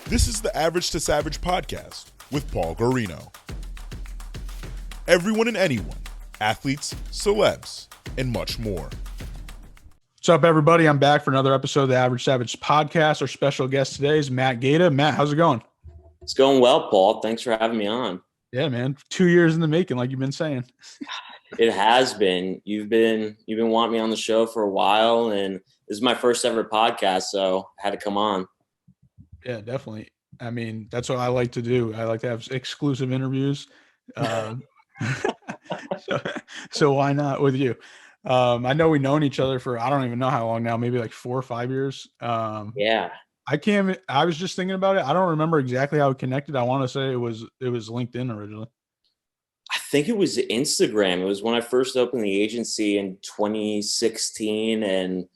This is the Average to Savage podcast with Paul Guarino. Everyone and anyone, athletes, celebs, and much more. What's up, everybody? I'm back for another episode of the Average Savage podcast. Our special guest today is Matt Gaeta. Matt, how's it going? It's going well, Paul. Thanks for having me on. Yeah, man. 2 years in the making, like you've been saying. It has been. You've been wanting me on the show for a while, and this is my first ever podcast, so I had to come on. Yeah, definitely. I mean, that's what I like to do. I like to have exclusive interviews. So why not with you? I know we've known each other for, I don't even know how long now, maybe like 4 or 5 years. Yeah. I was just thinking about it. I don't remember exactly how it connected. I want to say it was LinkedIn originally. I think it was Instagram. It was when I first opened the agency in 2016, and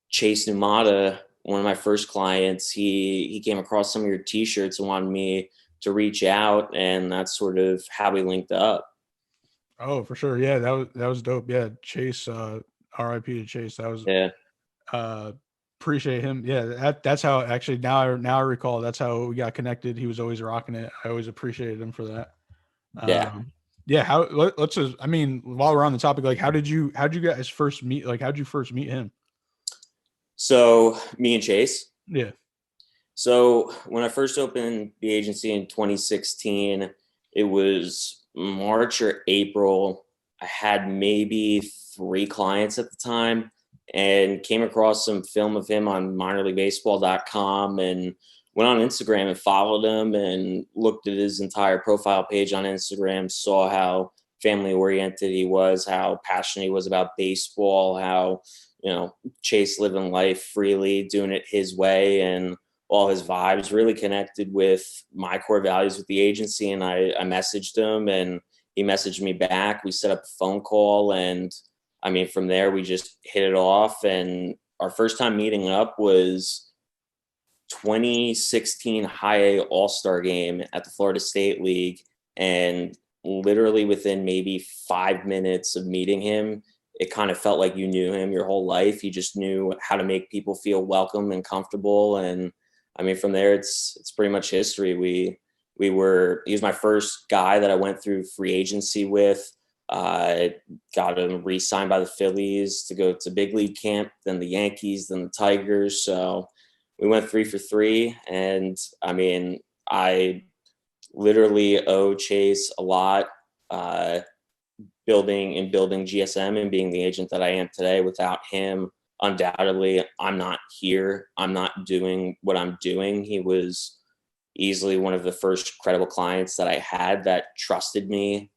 Chase Numata, one of my first clients, he came across some of your t-shirts and wanted me to reach out, and that's sort of how we linked up. Oh, for sure. Yeah, that was dope. Yeah, Chase, RIP to Chase. That was appreciate him. Yeah, that's how actually now I recall that's how we got connected. He was always rocking it. I always appreciated him for that. Let's just, I mean, while we're on the topic, like how'd you guys first meet? Like how'd you first meet him? So me and Chase. Yeah. So when I first opened the agency in 2016, it was March or April. I had maybe 3 clients at the time and came across some film of him on minorleaguebaseball.com and went on Instagram and followed him and looked at his entire profile page on Instagram, saw how family oriented he was, how passionate he was about baseball, how, Chase living life freely, doing it his way, and all his vibes really connected with my core values with the agency. And I messaged him and he messaged me back. We set up a phone call, and I mean, from there we just hit it off. And our first time meeting up was 2016 High A All-Star game at the Florida State League. And literally within maybe 5 minutes of meeting him, it kind of felt like you knew him your whole life. He just knew how to make people feel welcome and comfortable. And I mean, from there, it's pretty much history. He was my first guy that I went through free agency with. Got him re-signed by the Phillies to go to big league camp, then the Yankees, then the Tigers. So we went 3 for 3. And I mean, I literally owe Chase a lot, building GSM and being the agent that I am today. Without him, undoubtedly, I'm not here. I'm not doing what I'm doing. He was easily one of the first credible clients that I had that trusted me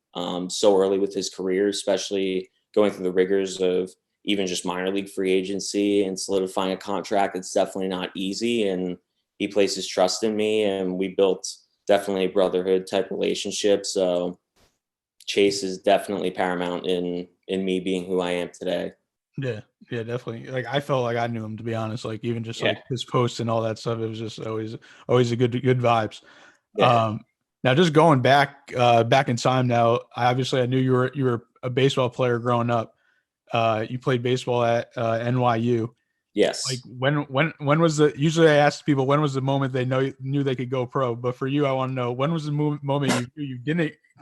so early with his career, especially going through the rigors of even just minor league free agency and solidifying a contract. It's definitely not easy. And he placed his trust in me, and we built definitely a brotherhood type relationship. So Chase is definitely paramount in me being who I am today. Yeah, definitely. Like I felt like I knew him, to be honest. Like even just like his posts and all that stuff, it was just always a good vibes. Yeah. Now just going back in time now, I knew you were a baseball player growing up. You played baseball at NYU. Yes. Like when was usually I ask people when was the moment they knew they could go pro, but for you I want to know when was the moment you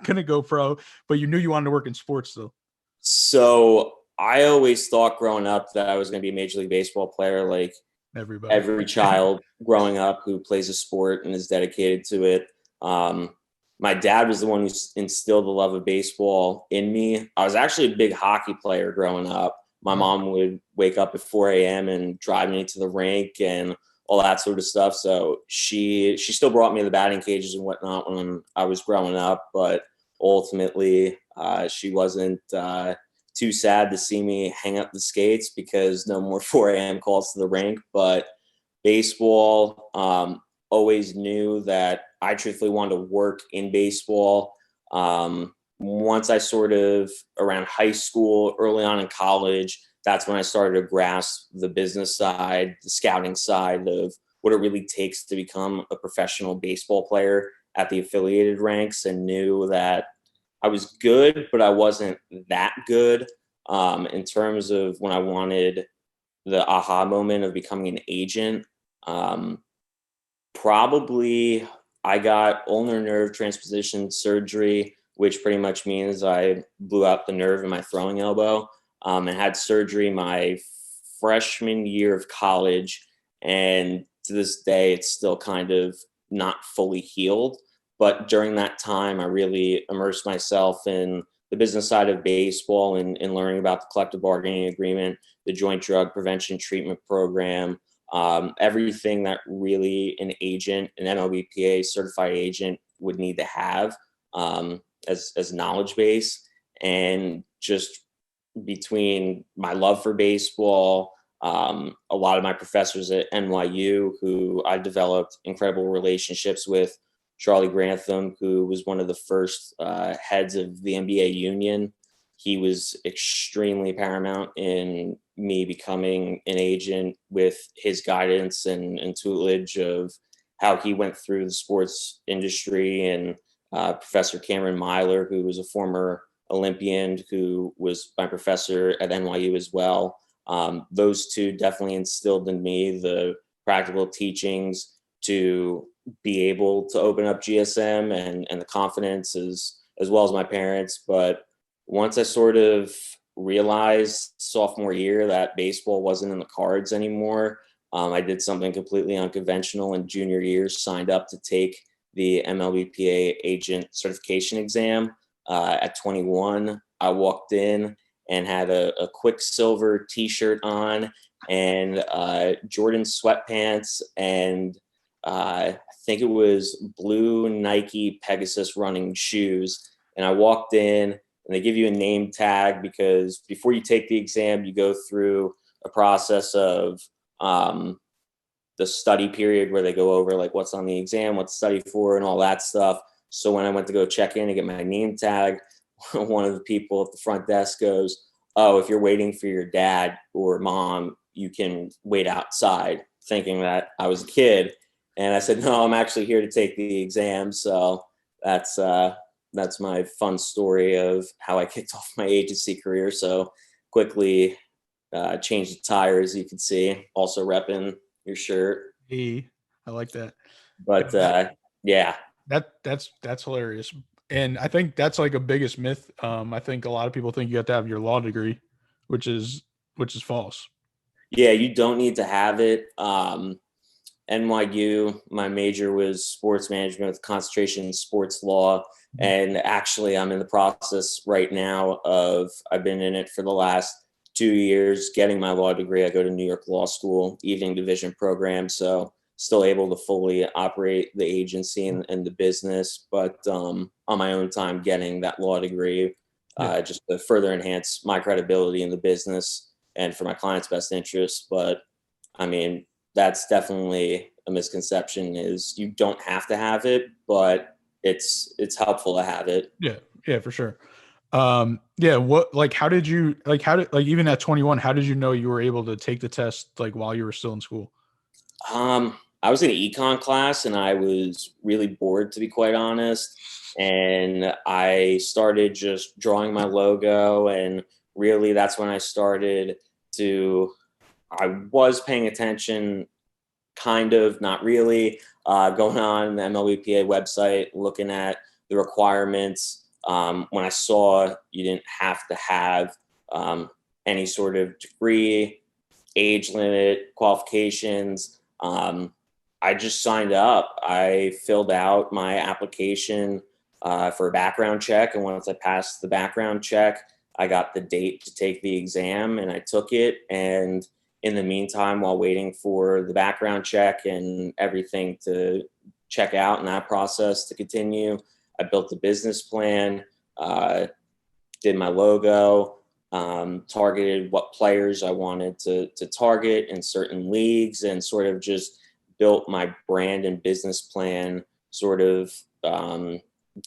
couldn't go pro, but you knew you wanted to work in sports still. So I always thought growing up that I was going to be a Major League Baseball player, like every child growing up who plays a sport and is dedicated to it. My dad was the one who instilled the love of baseball in me. I was actually a big hockey player growing up. My mom would wake up at 4 a.m. and drive me to the rink and all that sort of stuff. So she still brought me to the batting cages and whatnot when I was growing up. But ultimately, she wasn't too sad to see me hang up the skates because no more 4 a.m. calls to the rink. But baseball, always knew that I truthfully wanted to work in baseball. Once I sort of around high school, early on in college, that's when I started to grasp the business side, the scouting side of what it really takes to become a professional baseball player at the affiliated ranks, and knew that I was good, but I wasn't that good. In terms of when I wanted the aha moment of becoming an agent, Probably I got ulnar nerve transposition surgery, which pretty much means I blew out the nerve in my throwing elbow, and had surgery my freshman year of college. And to this day, it's still kind of not fully healed. But during that time, I really immersed myself in the business side of baseball and learning about the collective bargaining agreement, the joint drug prevention treatment program, everything that really an agent, an MLBPA certified agent would need to have as knowledge base. And just between my love for baseball, a lot of my professors at NYU who I developed incredible relationships with, Charlie Grantham, who was one of the first heads of the NBA union. He was extremely paramount in me becoming an agent with his guidance and tutelage of how he went through the sports industry. And Professor Cameron Myler, who was a former Olympian, who was my professor at NYU as well. Those two definitely instilled in me the practical teachings to be able to open up GSM and the confidence as well as my parents. But once I sort of realized sophomore year that baseball wasn't in the cards anymore, I did something completely unconventional in junior year, signed up to take the MLBPA agent certification exam. At 21, I walked in and had a Quicksilver t-shirt on and Jordan sweatpants and I think it was blue Nike Pegasus running shoes. And I walked in and they give you a name tag because before you take the exam, you go through a process of the study period where they go over like what's on the exam, what to study for and all that stuff. So when I went to go check in and get my name tag, one of the people at the front desk goes, "Oh, if you're waiting for your dad or mom, you can wait outside," thinking that I was a kid. And I said, "No, I'm actually here to take the exam." So that's my fun story of how I kicked off my agency career. So quickly changed the tires, you can see. Also repping your shirt. Hey, I like that. But yeah. That's hilarious. And I think that's like a biggest myth. I think a lot of people think you have to have your law degree, which is false. Yeah, you don't need to have it. NYU, my major was sports management with concentration in sports law. And actually, I'm in the process right now of, I've been in it for the last 2 years, getting my law degree. I go to New York Law School, evening division program. So still able to fully operate the agency and the business, but on my own time getting that law degree just to further enhance my credibility in the business and for my clients' best interests. But I mean, that's definitely a misconception is you don't have to have it, but it's helpful to have it. Yeah, for sure. How did you even at 21, how did you know you were able to take the test like while you were still in school? I was in an econ class and I was really bored, to be quite honest. And I started just drawing my logo, and really that's when I started I was paying attention, kind of, not really, going on the MLBPA website, looking at the requirements. When I saw you didn't have to have any sort of degree, age limit, qualifications, I just signed up. I filled out my application for a background check. And once I passed the background check, I got the date to take the exam and I took it. And in the meantime, while waiting for the background check and everything to check out and that process to continue, I built a business plan, did my logo, targeted what players I wanted to target in certain leagues, and sort of just built my brand and business plan sort of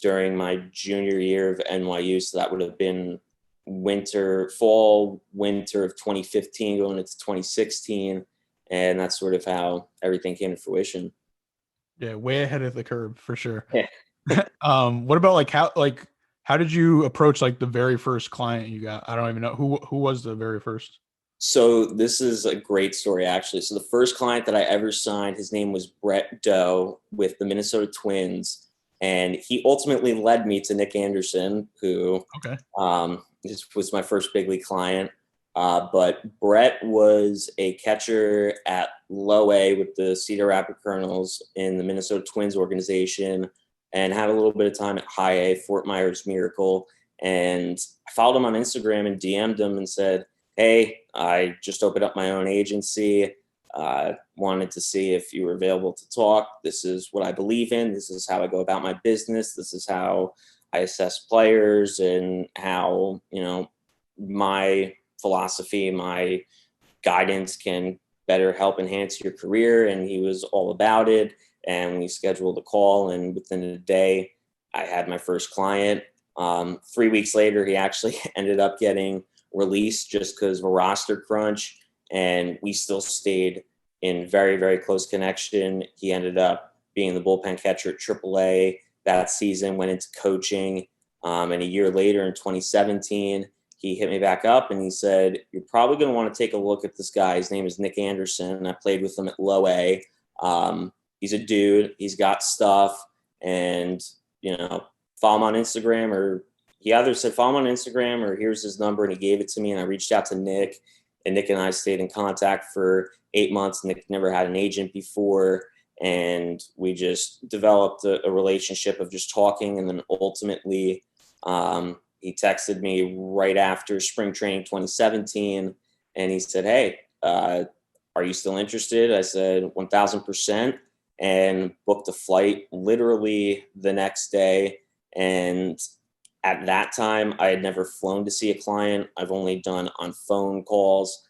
during my junior year of NYU. So that would have been fall, winter of 2015 going into 2016. And that's sort of how everything came to fruition. Yeah, way ahead of the curve for sure. Yeah. What about how did you approach like the very first client you got? I don't even know who was the very first. So this is a great story, actually. So the first client that I ever signed, his name was Brett Doe with the Minnesota Twins. And he ultimately led me to Nick Anderson, who this was my first big league client. But Brett was a catcher at low A with the Cedar Rapids Colonels in the Minnesota Twins organization, and had a little bit of time at high A, Fort Myers Miracle. And I followed him on Instagram and DM'd him and said, hey, I just opened up my own agency. Wanted to see if you were available to talk. This is what I believe in. This is how I go about my business. This is how I assess players, and how, my philosophy, my guidance can better help enhance your career. And he was all about it. And we scheduled a call, and within a day, I had my first client. 3 weeks later, he actually ended up getting released just because of a roster crunch, and we still stayed in very, very close connection. He ended up being the bullpen catcher at AAA that season, went into coaching, and a year later in 2017, he hit me back up and he said, you're probably going to want to take a look at this guy. His name is Nick Anderson. I played with him at low A. He's a dude. He's got stuff, and, follow him on Instagram, or he either said follow him on Instagram or here's his number, and he gave it to me, and I reached out to Nick, and Nick and I stayed in contact for 8 months. Nick never had an agent before, and we just developed a relationship of just talking. And then ultimately he texted me right after spring training 2017, and he said, hey, are you still interested? I said 1,000%, and booked a flight literally the next day. And at that time, I had never flown to see a client. I've only done on phone calls.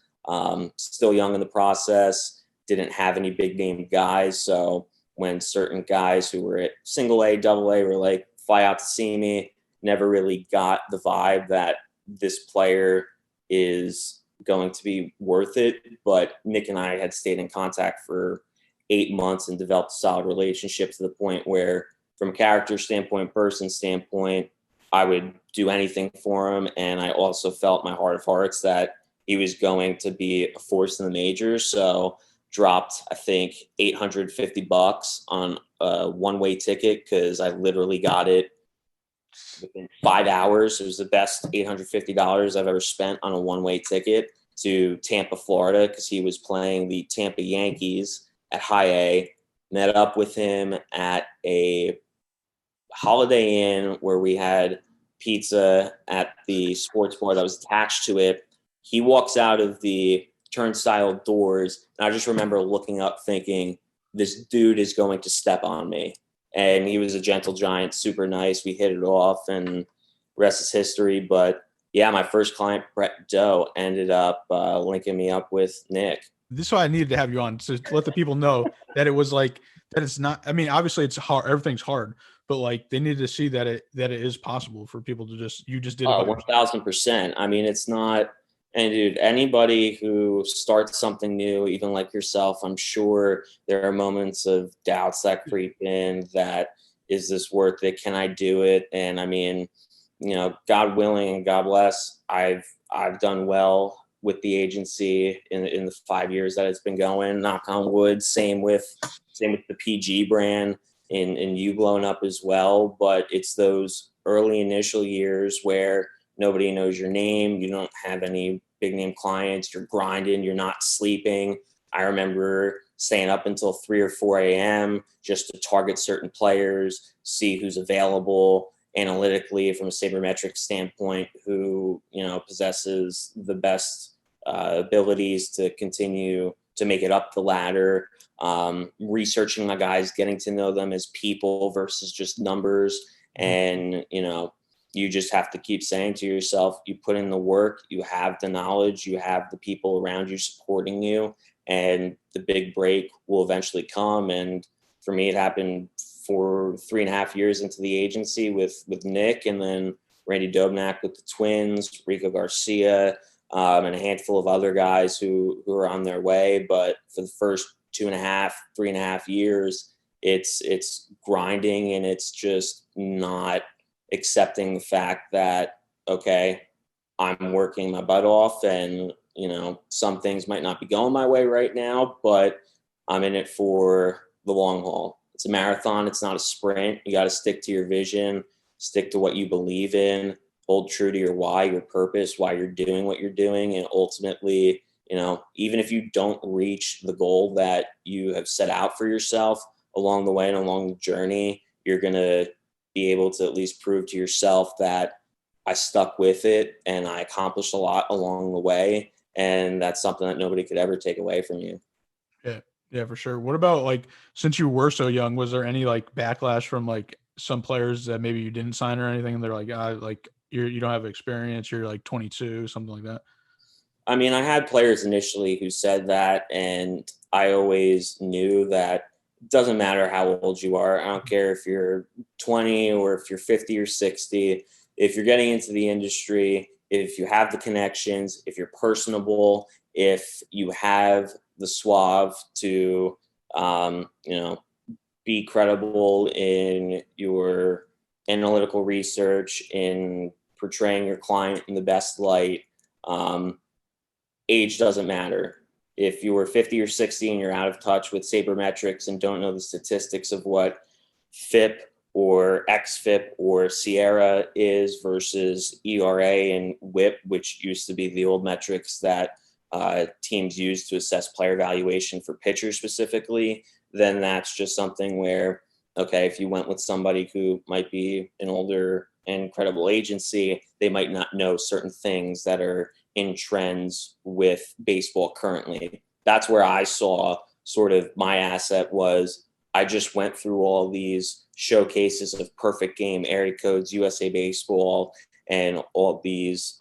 Still young in the process, didn't have any big name guys. So when certain guys who were at single A, double A were like, fly out to see me, never really got the vibe that this player is going to be worth it. But Nick and I had stayed in contact for 8 months and developed a solid relationship to the point where, from a character standpoint, person standpoint, I would do anything for him. And I also felt in my heart of hearts that he was going to be a force in the majors. So dropped, I think, $850 on a one-way ticket, because I literally got it within 5 hours. It was the best $850 I've ever spent on a one-way ticket to Tampa, Florida, because he was playing the Tampa Yankees at high A. Met up with him at a Holiday Inn where we had pizza at the sports bar that was attached to it. He walks out of the turnstile doors, and I just remember looking up thinking, this dude is going to step on me. And he was a gentle giant, super nice. We hit it off, and rest is history. But yeah, my first client, Brett Doe, ended up linking me up with Nick. This is why I needed to have you on, to let the people know that it was like, that it's not, I mean, obviously it's hard, everything's hard, but like they needed to see that it is possible for people to you just did it. 1,000%. I mean, it's not, and dude, anybody who starts something new, even like yourself, I'm sure there are moments of doubts that creep in, that is this worth it? Can I do it? And I mean, God willing and God bless, I've done well with the agency in the 5 years that it's been going, knock on wood. Same with the PG brand, and you blowing up as well. But it's those early initial years where nobody knows your name. You don't have any big name clients. You're grinding. You're not sleeping. I remember staying up until 3 or 4 a.m. just to target certain players, see who's available analytically from a sabermetric standpoint, who, possesses the best abilities to continue to make it up the ladder, researching my guys, getting to know them as people versus just numbers. And, you just have to keep saying to yourself, you put in the work, you have the knowledge, you have the people around you supporting you, and the big break will eventually come. And for me, it happened for 3.5 years into the agency with Nick, and then Randy Dobnak with the Twins, Rico Garcia, and a handful of other guys who are on their way. But for the first 3.5 years, it's grinding, and it's just not accepting the fact that, okay, I'm working my butt off, and some things might not be going my way right now, but I'm in it for the long haul. It's a marathon. It's not a sprint. You got to stick to your vision, stick to what you believe in, hold true to your why, your purpose, why you're doing what you're doing. And ultimately, even if you don't reach the goal that you have set out for yourself along the way and along the journey, you're going to be able to at least prove to yourself that I stuck with it and I accomplished a lot along the way. And that's something that nobody could ever take away from you. Yeah, for sure. What about, like, since you were so young, was there any like backlash from like some players that maybe you didn't sign or anything? And they're like, you don't have experience. You're like 22, something like that. I mean, I had players initially who said that, and I always knew that it doesn't matter how old you are. I don't care if you're 20 or if you're 50 or 60. If you're getting into the industry, if you have the connections, if you're personable, if you have the suave to, be credible in your analytical research, in portraying your client in the best light, age doesn't matter. If you were 50 or 60 and you're out of touch with sabermetrics and don't know the statistics of what FIP or XFIP or Sierra is versus ERA and WHIP, which used to be the old metrics that teams use to assess player valuation for pitchers specifically, then that's just something where, okay, if you went with somebody who might be an older and credible agency, they might not know certain things that are in trends with baseball currently. That's where I saw sort of my asset was I just went through all these showcases of perfect game, area codes, USA Baseball, and all these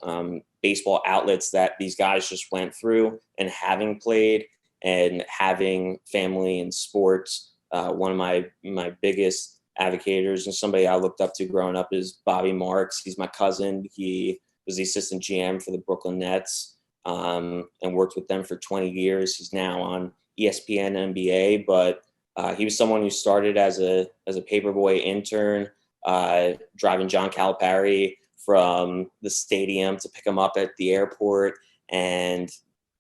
baseball outlets that these guys just went through. And having played and having family in sports, one of my biggest advocators and somebody I looked up to growing up is Bobby Marks. He's my cousin. He was the assistant GM for the Brooklyn Nets and worked with them for 20 years. He's now on ESPN NBA, but he was someone who started as a paperboy intern, driving John Calipari from the stadium to pick him up at the airport and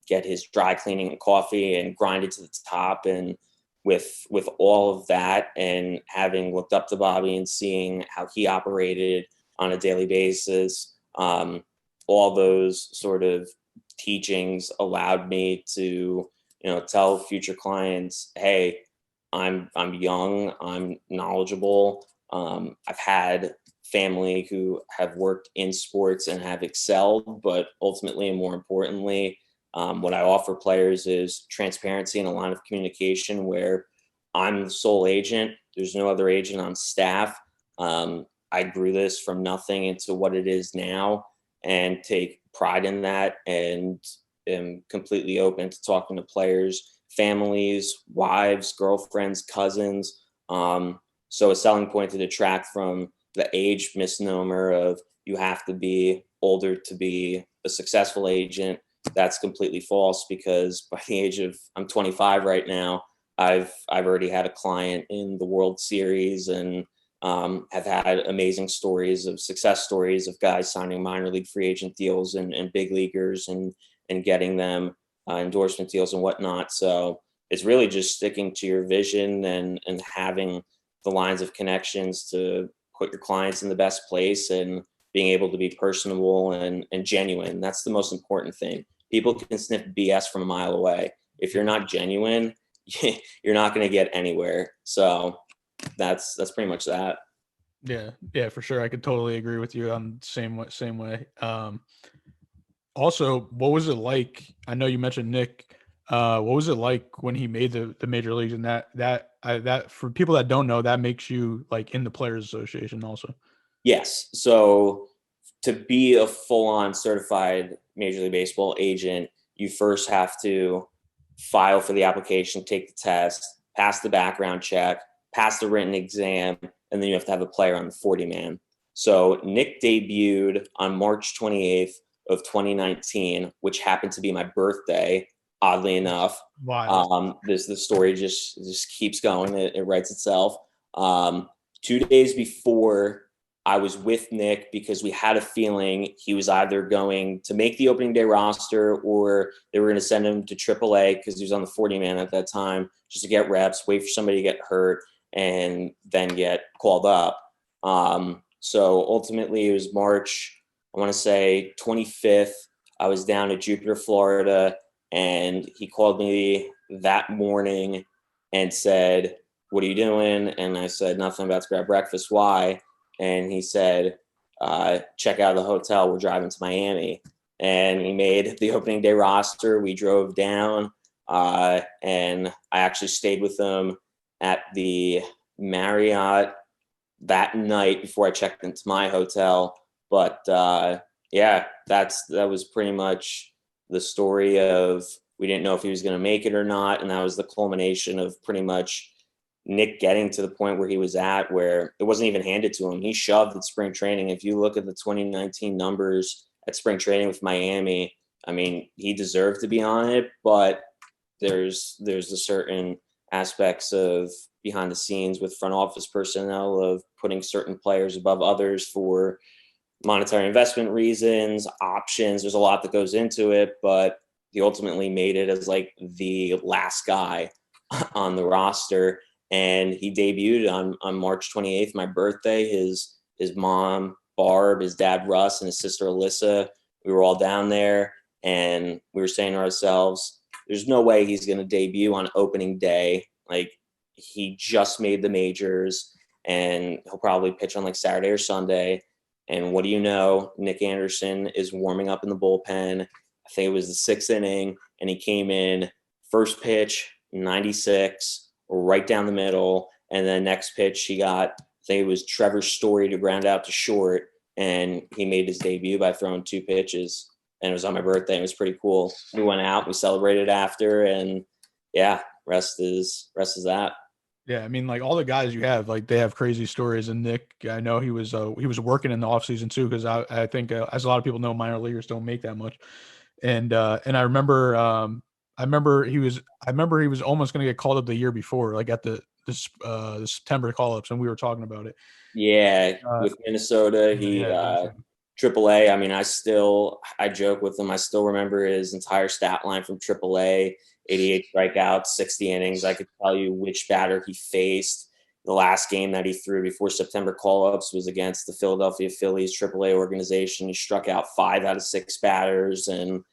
get his dry cleaning and coffee and grind it to the top. And with all of that, and having looked up to Bobby and seeing how he operated on a daily basis, all those sort of teachings allowed me to, tell future clients, hey, I'm young, I'm knowledgeable. I've had family who have worked in sports and have excelled, but ultimately and more importantly, what I offer players is transparency and a line of communication where I'm the sole agent. There's no other agent on staff. I grew this from nothing into what it is now and take pride in that, and am completely open to talking to players, families, wives, girlfriends, cousins. So a selling point to detract from the age misnomer of you have to be older to be a successful agent. That's completely false, because by the age of, I'm 25 right now, I've already had a client in the World Series and have had amazing stories of success stories of guys signing minor league free agent deals and big leaguers and getting them endorsement deals and whatnot. So it's really just sticking to your vision and having the lines of connections to put your clients in the best place and being able to be personable and genuine. That's the most important thing. People can sniff BS from a mile away. If you're not genuine, you're not going to get anywhere. So that's pretty much that. Yeah, for sure. I could totally agree with you on the same way. Also, what was it like? I know you mentioned Nick. What was it like when he made the major leagues? And that for people that don't know, that makes you like in the Players Association also. Yes. So to be a full-on certified Major League Baseball agent, you first have to file for the application, take the test, pass the background check, pass the written exam, and then you have to have a player on the 40-man. So Nick debuted on March 28th of 2019, which happened to be my birthday, oddly enough. Wow. The story just keeps going. It writes itself. 2 days before I was with Nick because we had a feeling he was either going to make the opening day roster or they were going to send him to AAA because he was on the 40-man at that time, just to get reps, wait for somebody to get hurt, and then get called up. So ultimately it was March, I want to say 25th. I was down at Jupiter, Florida, and he called me that morning and said, "What are you doing?" And I said, "Nothing, about to grab breakfast." "Why?" And he said, "Check out the hotel. We're driving to Miami." And he made the opening day roster. We drove down, and I actually stayed with him at the Marriott that night before I checked into my hotel. But yeah, that was pretty much the story of, we didn't know if he was going to make it or not. And that was the culmination of pretty much Nick getting to the point where he was at, where it wasn't even handed to him. He shoved at spring training. If you look at the 2019 numbers at spring training with Miami, I mean, he deserved to be on it, but there's a certain aspects of behind the scenes with front office personnel of putting certain players above others for monetary investment reasons, options. There's a lot that goes into it, but he ultimately made it as like the last guy on the roster. And he debuted on March 28th, my birthday. His mom, Barb, his dad, Russ, and his sister, Alyssa, we were all down there, and we were saying to ourselves, there's no way he's going to debut on opening day. Like, he just made the majors, and he'll probably pitch on like Saturday or Sunday. And what do you know? Nick Anderson is warming up in the bullpen. I think it was the 6th inning, and he came in, first pitch, 96, right down the middle. And then next pitch, he got, I think it was Trevor Story to ground out to short, and he made his debut by throwing 2 pitches. And it was on my birthday. And it was pretty cool. We went out, we celebrated after, and yeah, rest is that. Yeah, I mean, like, all the guys you have, like, they have crazy stories. And Nick, I know he was working in the offseason too, because I think, as a lot of people know, minor leaguers don't make that much. And I remember he was almost going to get called up the year before, like at the September call-ups, and we were talking about it. Yeah, with Minnesota, he AAA. I mean, I joke with him. I still remember his entire stat line from AAA: 88 strikeouts, 60 innings. I could tell you which batter he faced. The last game that he threw before September call-ups was against the Philadelphia Phillies AAA organization. He struck out 5 out of 6 batters. And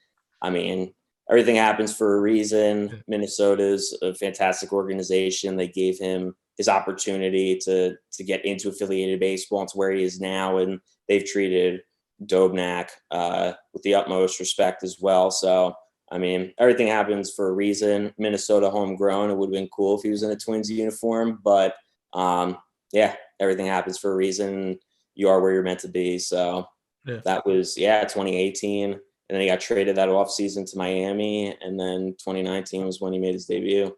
I mean, everything happens for a reason. Minnesota's a fantastic organization. They gave him his opportunity to get into affiliated baseball and to where he is now. And they've treated Dobnak with the utmost respect as well. So, I mean, everything happens for a reason. Minnesota homegrown. It would have been cool if he was in a Twins uniform, but yeah, everything happens for a reason. You are where you're meant to be. So that was 2018. And then he got traded that offseason to Miami. And then 2019 was when he made his debut.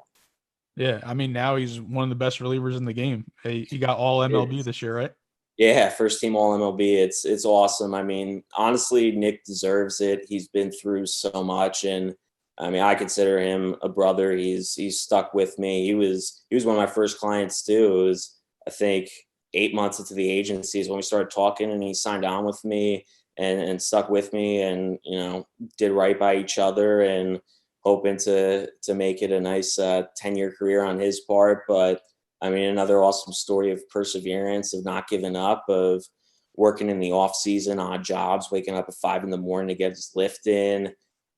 Yeah, I mean, now he's one of the best relievers in the game. He got all MLB this year, right? Yeah, first team all MLB. It's awesome. I mean, honestly, Nick deserves it. He's been through so much, and I mean, I consider him a brother. He's stuck with me. He was one of my first clients too. It was, I think, 8 months into the agency is when we started talking, and he signed on with me and stuck with me, and did right by each other, and hoping to make it a nice 10-year career on his part. But I mean, another awesome story of perseverance, of not giving up, of working in the off season, odd jobs, waking up at 5 a.m. to get his lift in,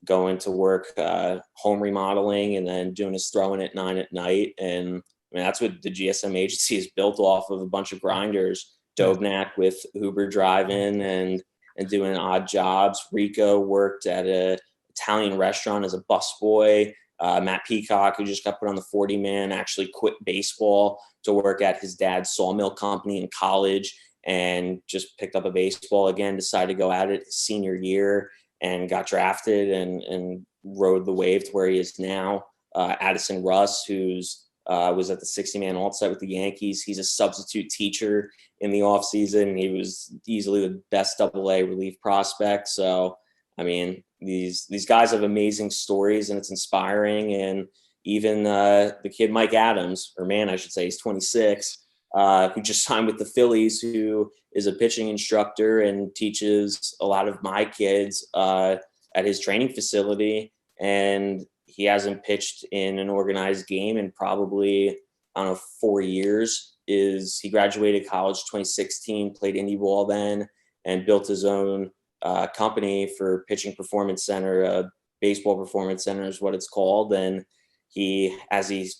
going to work, home remodeling, and then doing his throwing at 9 at night. And I mean, that's what the GSM agency is built off of, a bunch of grinders. Dobnak with Uber driving and doing odd jobs. Rico worked at a Italian restaurant as a busboy. Matt Peacock, who just got put on the 40-man, actually quit baseball to work at his dad's sawmill company in college, and just picked up a baseball again, decided to go at it his senior year, and got drafted and rode the wave to where he is now. Addison Russ, who's was at the 60-man alt-site with the Yankees. He's a substitute teacher in the offseason. He was easily the best AA relief prospect. So, I mean, these guys have amazing stories, and it's inspiring. And even the kid Mike Adams, or man, I should say, he's 26. who just signed with the Phillies, who is a pitching instructor and teaches a lot of my kids at his training facility. And he hasn't pitched in an organized game in probably, I don't know, 4 years. He graduated college 2016, played indie ball then, and built his own company for Pitching Performance Center. Baseball Performance Center is what it's called. And he, as he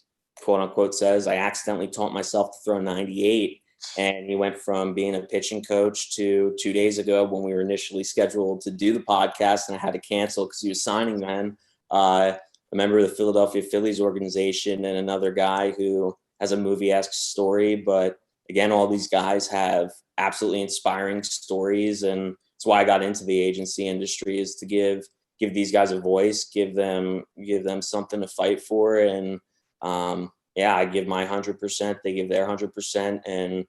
quote unquote says, I accidentally taught myself to throw 98. And he went from being a pitching coach to 2 days ago, when we were initially scheduled to do the podcast and I had to cancel because he was signing then, a member of the Philadelphia Phillies organization, and another guy who has a movie-esque story. But again, all these guys have absolutely inspiring stories. And that's why I got into the agency industry, is to give these guys a voice, give them something to fight for. And I give my 100%, they give their 100%. And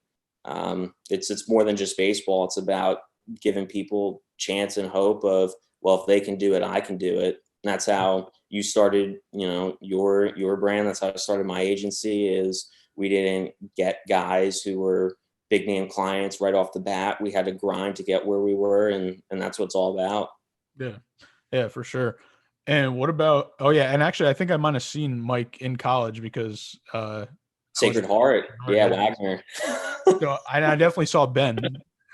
it's more than just baseball. It's about giving people chance and hope of, well, if they can do it, I can do it. And that's how you started, your brand. That's how I started my agency. Is we didn't get guys who were big name clients right off the bat. We had to grind to get where we were. And that's what it's all about. Yeah, for sure. And what about, and actually I think I might have seen Mike in college, because Sacred Heart. Yeah, Wagner. So I definitely saw Ben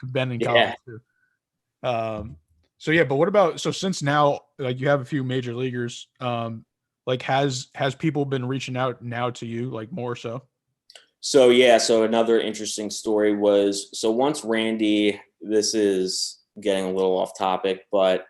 in college too. But what about, so since now, like, you have a few major leaguers, like has people been reaching out now to you, like, more so? So another interesting story was, so once Randy, this is getting a little off topic, but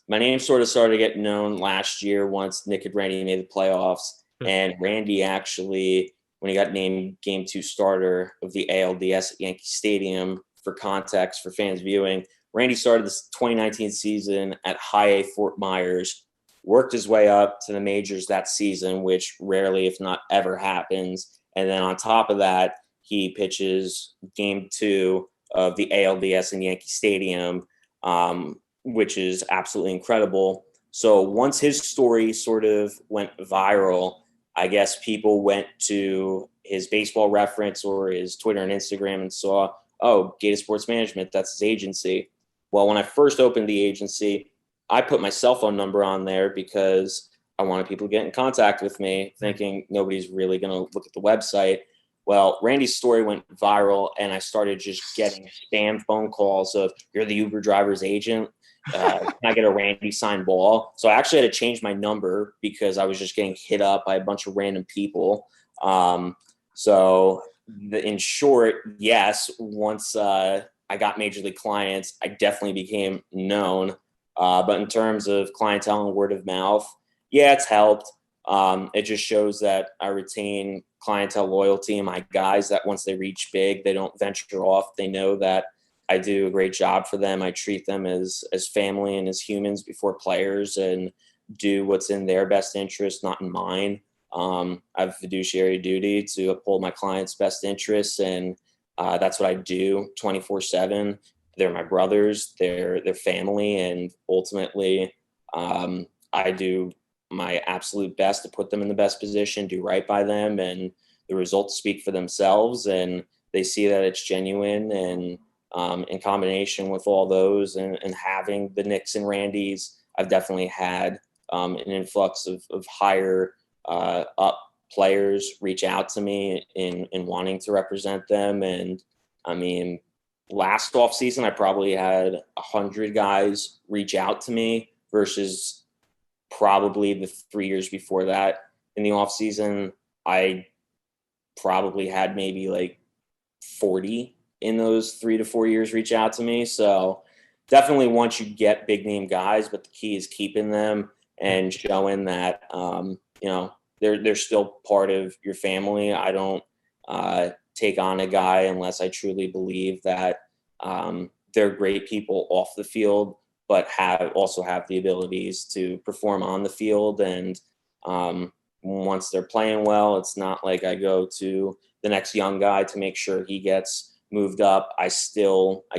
my name sort of started getting known last year once Nick and Randy made the playoffs. And Randy actually, when he got named Game 2 starter of the ALDS at Yankee Stadium, for context for fans viewing, Randy started this 2019 season at High A Fort Myers, worked his way up to the majors that season, which rarely, if not ever, happens. And then on top of that, he pitches Game 2 of the ALDS in Yankee Stadium, which is absolutely incredible. So once his story sort of went viral, I guess people went to his Baseball Reference or his Twitter and Instagram and saw, oh, Gaeta Sports Management, that's his agency. Well, when I first opened the agency, I put my cell phone number on there because I wanted people to get in contact with me, thinking nobody's really going to look at the website. Well, Randy's story went viral, and I started just getting spam phone calls of, you're the Uber driver's agent. Can I get a Randy signed ball? So I actually had to change my number because I was just getting hit up by a bunch of random people. In short, yes, once I got major league clients, I definitely became known. But in terms of clientele and word of mouth, it's helped. It just shows that I retain clientele loyalty in my guys, that once they reach big, they don't venture off. They know that I do a great job for them. I treat them as family and as humans before players, and do what's in their best interest, not in mine. I have a fiduciary duty to uphold my clients' best interests, and that's what I do 24/7. They're my brothers, they're family, and ultimately I do my absolute best to put them in the best position, do right by them, and the results speak for themselves, and they see that it's genuine. And in combination with all those and having the Knicks and Randys, I've definitely had an influx of higher up players reach out to me in wanting to represent them. And I mean, last off season, I probably had 100 guys reach out to me versus probably the 3 years before that. In the off season, I probably had maybe like 40 in those 3 to 4 years reach out to me. So definitely once you get big name guys, but the key is keeping them and showing that, they're still part of your family. I don't take on a guy unless I truly believe that they're great people off the field, but also have the abilities to perform on the field. And once they're playing well, it's not like I go to the next young guy to make sure he gets moved up. I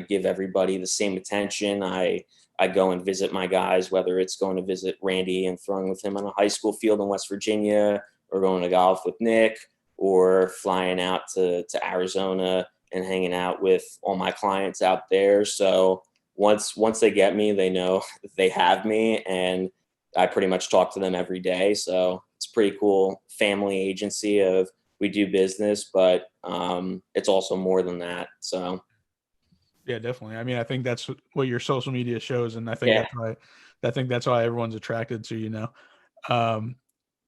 give everybody the same attention. I go and visit my guys, whether it's going to visit Randy and throwing with him on a high school field in West Virginia, or going to golf with Nick, or flying out to Arizona and hanging out with all my clients out there. So once they get me, they know they have me, and I pretty much talk to them every day. So it's pretty cool family agency of we do business, but it's also more than that. So yeah, definitely. I mean, I think that's what your social media shows, and I think that's why everyone's attracted to you now.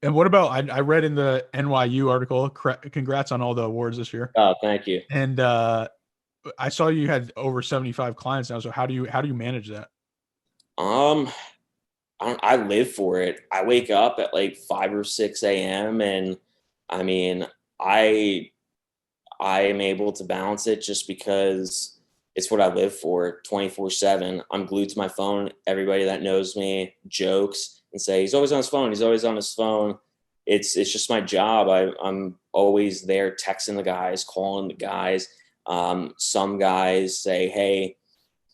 And what about I read in the NYU article, congrats on all the awards this year. Oh, thank you. And I saw you had over 75 clients now. So how do you manage that? I live for it. I wake up at like 5 or 6 a.m. and I mean, I am able to balance it just because it's what I live for 24/7. I'm glued to my phone. Everybody that knows me jokes and say, he's always on his phone. He's always on his phone. It's just my job. I'm always there texting the guys, calling the guys. Some guys say, hey,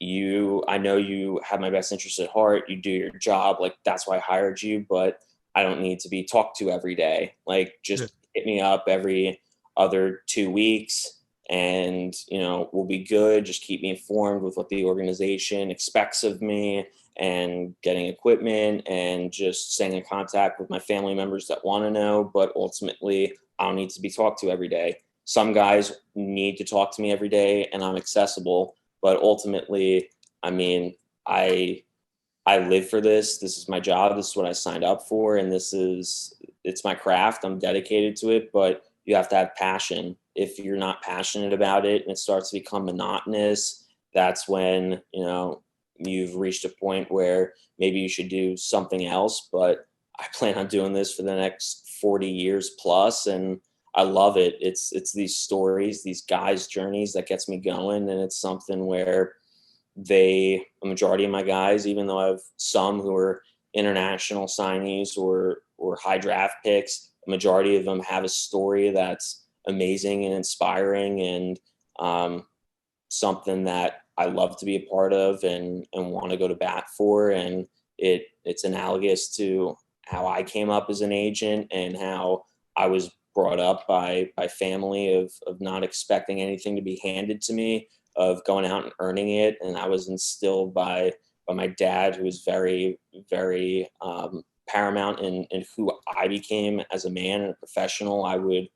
I know you have my best interest at heart. You do your job. Like, that's why I hired you, but I don't need to be talked to every day. Like, just hit me up every other 2 weeks and, we'll be good. Just keep me informed with what the organization expects of me and getting equipment and just staying in contact with my family members that want to know. But ultimately, I don't need to be talked to every day. Some guys need to talk to me every day and I'm accessible. But ultimately, I mean, I live for this. This is my job. This is what I signed up for. And it's my craft. I'm dedicated to it, but you have to have passion. If you're not passionate about it and it starts to become monotonous, that's when, you've reached a point where maybe you should do something else. But I plan on doing this for the next 40 years plus. And I love it. It's these stories, these guys' journeys that gets me going. And it's something where a majority of my guys, even though I have some who are international signees or high draft picks, a majority of them have a story that's amazing and inspiring and something that I love to be a part of and want to go to bat for. And it's analogous to how I came up as an agent and how I was brought up by family of not expecting anything to be handed to me, of going out and earning it. And I was instilled by my dad, who was very, very paramount in who I became as a man and a professional. I would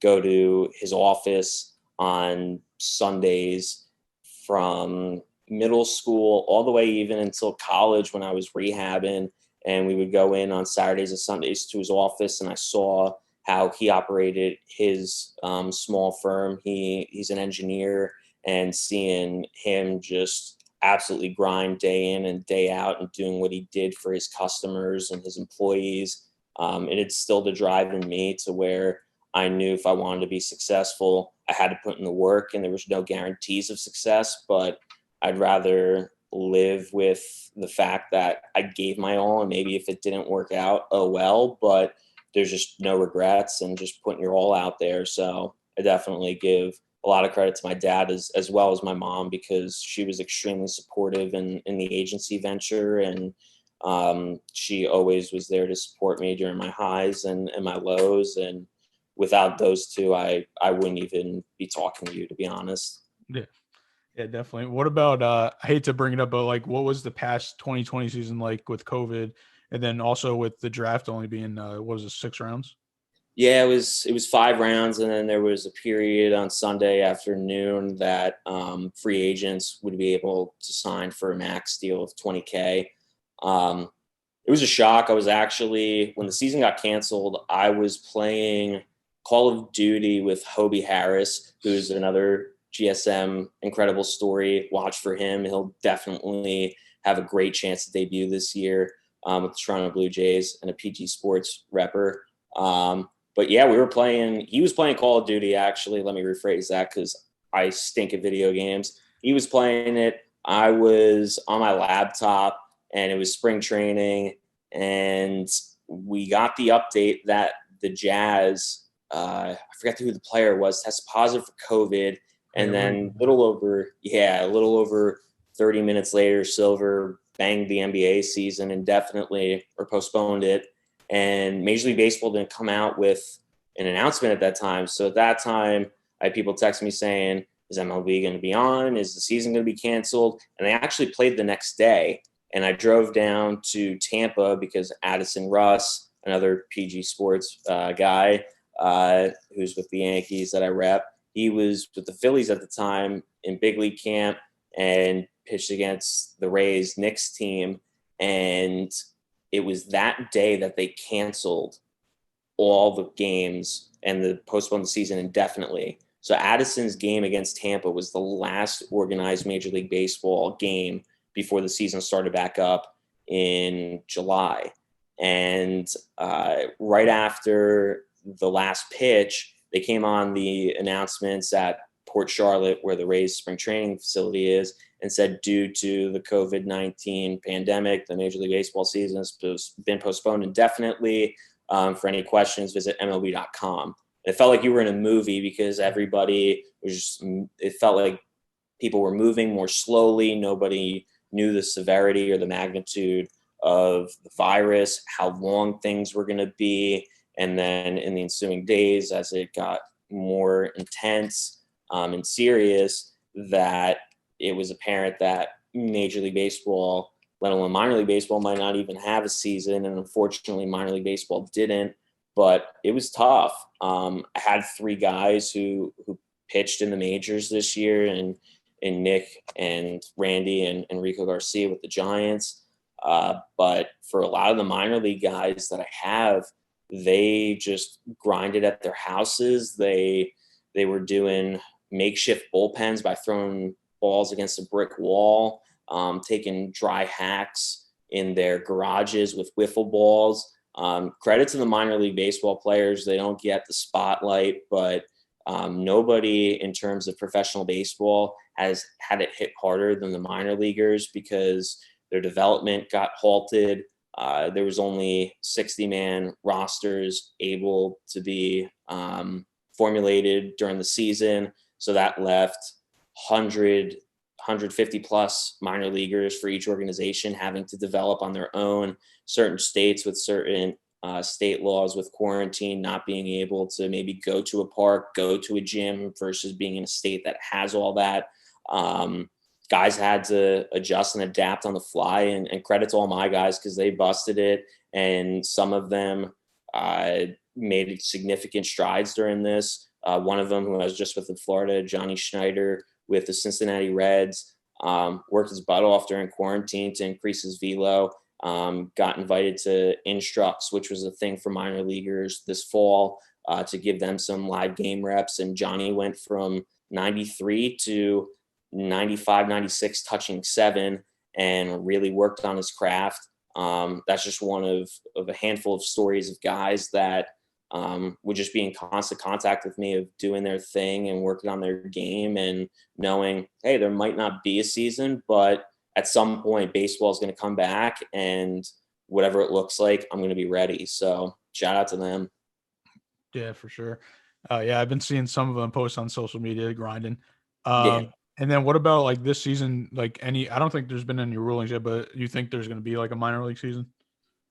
go to his office on Sundays from middle school all the way even until college when I was rehabbing. And we would go in on Saturdays and Sundays to his office, and I saw how he operated his small firm. He's an engineer, and seeing him just absolutely grind day in and day out and doing what he did for his customers and his employees, it instilled a drive in me to where I knew if I wanted to be successful, I had to put in the work, and there was no guarantees of success, but I'd rather live with the fact that I gave my all, and maybe if it didn't work out, oh well, but there's just no regrets and just putting your all out there. So I definitely give a lot of credit to my dad as well as my mom, because she was extremely supportive in the agency venture. And she always was there to support me during my highs and my lows. And without those two, I wouldn't even be talking to you, to be honest. Yeah, definitely. What about, I hate to bring it up, but like, what was the past 2020 season like with COVID? And then also with the draft only being, what was it, 6 rounds? Yeah, it was 5 rounds, and then there was a period on Sunday afternoon that free agents would be able to sign for a max deal of $20K. It was a shock. I was actually, when the season got canceled, I was playing Call of Duty with Hobie Harris, who's another GSM incredible story. Watch for him. He'll definitely have a great chance to debut this year with the Toronto Blue Jays and a PG Sports repper. But yeah, he was playing Call of Duty, actually. Let me rephrase that, because I stink at video games. He was playing it. I was on my laptop, and it was spring training, and we got the update that the Jazz, I forget who the player was, tested positive for COVID. And then a little over 30 minutes later, Silver banged the NBA season indefinitely, or postponed it. And Major League Baseball didn't come out with an announcement at that time. So at that time, I had people text me saying, is MLB going to be on? Is the season going to be canceled? And they actually played the next day. And I drove down to Tampa because Addison Russ, another PG Sports guy who's with the Yankees that I rep, he was with the Phillies at the time in big league camp and pitched against the Rays Knicks team. And it was that day that they canceled all the games and postponed the season indefinitely. So Addison's game against Tampa was the last organized Major League Baseball game before the season started back up in July. And right after the last pitch, they came on the announcements at Port Charlotte, where the Rays spring training facility is, and said, due to the COVID-19 pandemic, the Major League Baseball season has been postponed indefinitely. For any questions, visit MLB.com. It felt like you were in a movie because everybody was just, it felt like people were moving more slowly. Nobody knew the severity or the magnitude of the virus, how long things were going to be. And then in the ensuing days, as it got more intense and serious, that it was apparent that Major League Baseball, let alone minor league baseball, might not even have a season. And unfortunately, minor league baseball didn't. But it was tough. I had three guys who pitched in the majors this year, and Nick and Randy and Enrico Garcia with the Giants. But for a lot of the minor league guys that I have, they just grinded at their houses. They were doing makeshift bullpens by throwing balls against a brick wall, taking dry hacks in their garages with wiffle balls. Credit to the minor league baseball players. They don't get the spotlight, but nobody in terms of professional baseball has had it hit harder than the minor leaguers because their development got halted. There was only 60-man rosters able to be formulated during the season. So that left 150 plus minor leaguers for each organization having to develop on their own. Certain states with certain state laws with quarantine, not being able to maybe go to a park, go to a gym versus being in a state that has all that. Guys had to adjust and adapt on the fly, and credit to all my guys because they busted it. And some of them made significant strides during this. One of them, who I was just with in Florida, Johnny Schneider with the Cincinnati Reds, worked his butt off during quarantine to increase his velo. Got invited to Instructs, which was a thing for minor leaguers this fall, to give them some live game reps. And Johnny went from 93 to 95, 96, touching 7, and really worked on his craft. That's just one of a handful of stories of guys that would just be in constant contact with me, of doing their thing and working on their game and knowing, hey, there might not be a season, but at some point baseball is going to come back, and whatever it looks like, I'm going to be ready. So shout out to them. Yeah, for sure. Yeah, I've been seeing some of them post on social media grinding. Yeah. And then what about like this season? Like I don't think there's been any rulings yet, but you think there's going to be like a minor league season?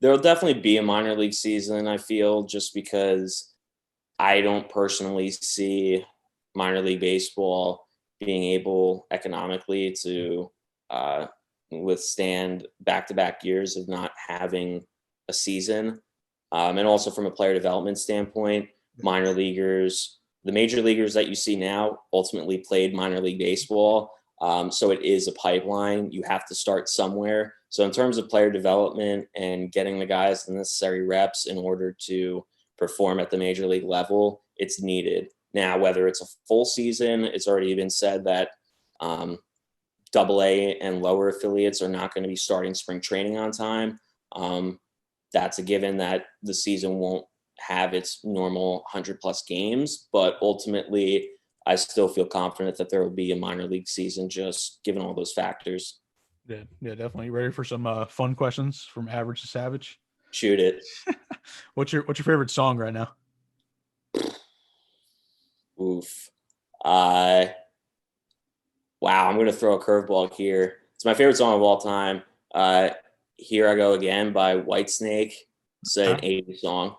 There'll definitely be a minor league season, I feel, just because I don't personally see minor league baseball being able economically to withstand back-to-back years of not having a season. And also from a player development standpoint, minor leaguers, the major leaguers that you see now ultimately played minor league baseball. So it is a pipeline. You have to start somewhere. So in terms of player development and getting the guys the necessary reps in order to perform at the major league level, it's needed. Now, whether it's a full season, it's already been said that AA and lower affiliates are not going to be starting spring training on time. That's a given that the season won't have its normal 100+ games, but ultimately I still feel confident that there will be a minor league season, just given all those factors. Yeah, definitely. Ready for some fun questions from Average to Savage? Shoot it. What's your favorite song right now? Oof. Wow, I'm going to throw a curveball here. It's my favorite song of all time. Here I Go Again by Whitesnake. It's an 80s song.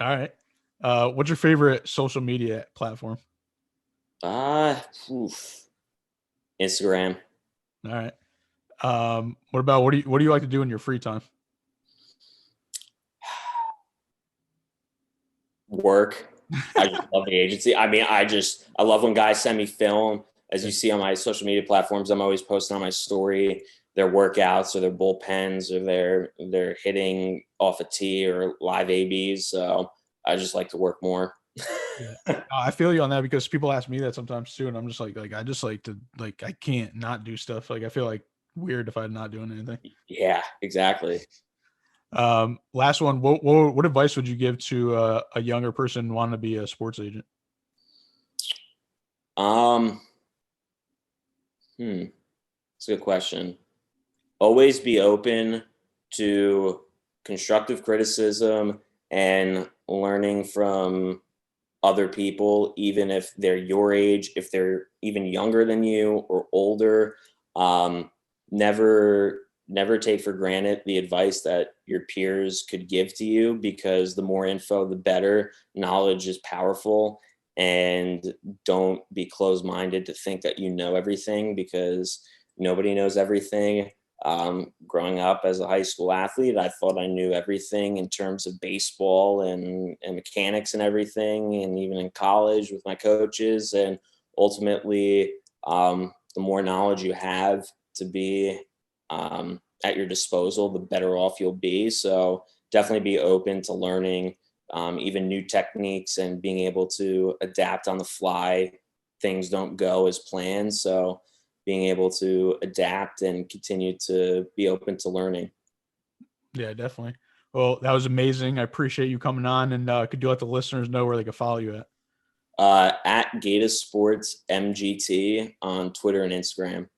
All right. What's your favorite social media platform? Instagram. All right. What do you like to do in your free time? Work. I just love the agency. I mean, I love when guys send me film. As you see on my social media platforms, I'm always posting on my story their workouts or their bullpens or their hitting off a tee or live ABs. So I just like to work more. Yeah. I feel you on that, because people ask me that sometimes too, and I'm just like I just like to, like, I can't not do stuff. Like, I feel like weird if I'm not doing anything. Yeah, exactly. Last one. What advice would you give to a younger person wanting to be a sports agent? It's a good question. Always be open to constructive criticism and learning from other people, even if they're your age, if they're even younger than you or older. Never take for granted the advice that your peers could give to you, because the more info, the better. Knowledge is powerful, and don't be closed-minded to think that you know everything, because nobody knows everything. Growing up as a high school athlete, I thought I knew everything in terms of baseball and mechanics and everything, and even in college with my coaches. And ultimately, the more knowledge you have to be at your disposal, the better off you'll be. So definitely be open to learning even new techniques and being able to adapt on the fly. Things don't go as planned. So being able to adapt and continue to be open to learning. Yeah, definitely. Well, that was amazing. I appreciate you coming on, and could you let the listeners know where they can follow you at? At Gaeta Sports MGT on Twitter and Instagram.